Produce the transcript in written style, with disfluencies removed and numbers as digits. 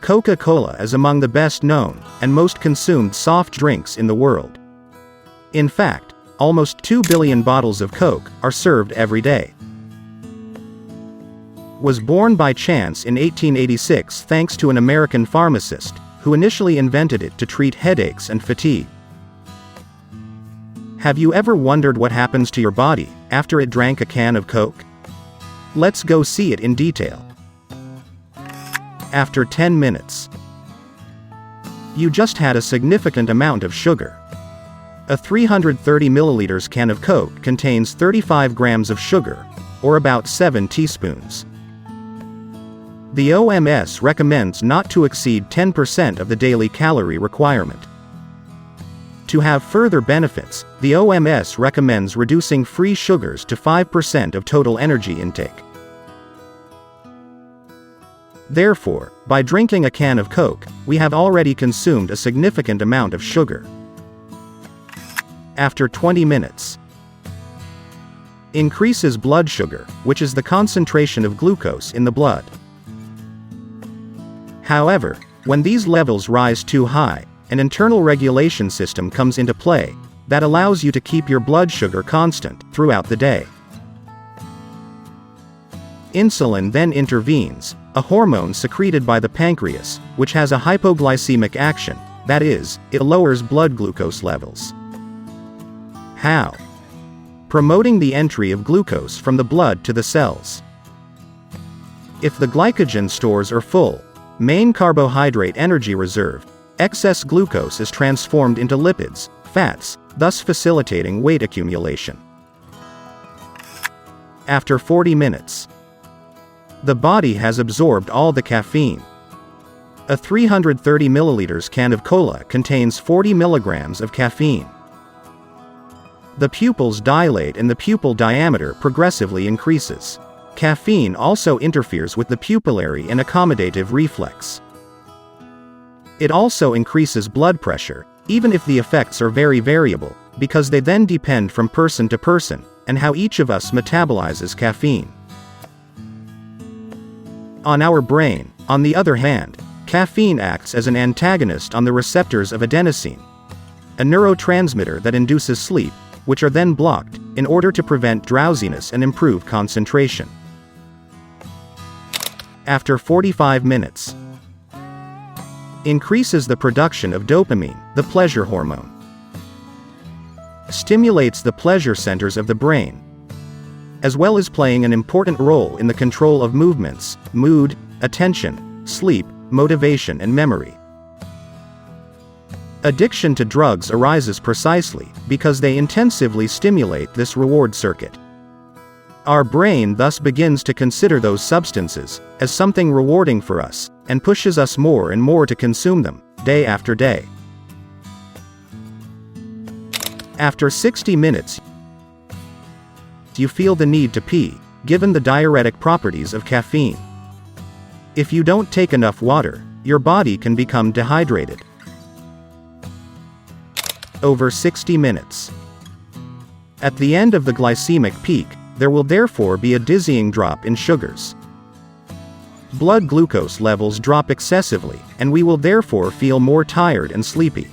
Coca-Cola is among the best known and most consumed soft drinks in the world. In fact, almost 2 billion bottles of Coke are served every day. Was born by chance in 1886 thanks to an American pharmacist, who initially invented it to treat headaches and fatigue. Have you ever wondered what happens to your body after it drank a can of Coke? Let's go see it in detail. After 10 minutes, you just had a significant amount of sugar. A 330 milliliters can of Coke contains 35 grams of sugar, or about 7 teaspoons. The OMS recommends not to exceed 10% of the daily calorie requirement. To have further benefits, the OMS recommends reducing free sugars to 5% of total energy intake. Therefore, by drinking a can of Coke, we have already consumed a significant amount of sugar. After 20 minutes, increases blood sugar, which is the concentration of glucose in the blood. However, when these levels rise too high, an internal regulation system comes into play that allows you to keep your blood sugar constant throughout the day. Insulin then intervenes, a hormone secreted by the pancreas, which has a hypoglycemic action, that is, it lowers blood glucose levels. How? Promoting the entry of glucose from the blood to the cells. If the glycogen stores are full, main carbohydrate energy reserve, excess glucose is transformed into lipids, fats, thus facilitating weight accumulation. After 40 minutes, the body has absorbed all the caffeine. A 330 milliliters can of cola contains 40 milligrams of caffeine. The pupils dilate and the pupil diameter progressively increases. Caffeine also interferes with the pupillary and accommodative reflex. It also increases blood pressure, even if the effects are very variable, because they then depend from person to person, and how each of us metabolizes caffeine. On our brain, on the other hand, caffeine acts as an antagonist on the receptors of adenosine, a neurotransmitter that induces sleep, which are then blocked, in order to prevent drowsiness and improve concentration. After 45 minutes, increases the production of dopamine, the pleasure hormone. Stimulates the pleasure centers of the brain, as well as playing an important role in the control of movements, mood, attention, sleep, motivation and memory. Addiction to drugs arises precisely because they intensively stimulate this reward circuit. Our brain thus begins to consider those substances as something rewarding for us, and pushes us more and more to consume them, day after day. After 60 minutes, you feel the need to pee, given the diuretic properties of caffeine. If you don't take enough water, your body can become dehydrated. Over 60 minutes. At the end of the glycemic peak, there will therefore be a dizzying drop in sugars. Blood glucose levels drop excessively, and we will therefore feel more tired and sleepy.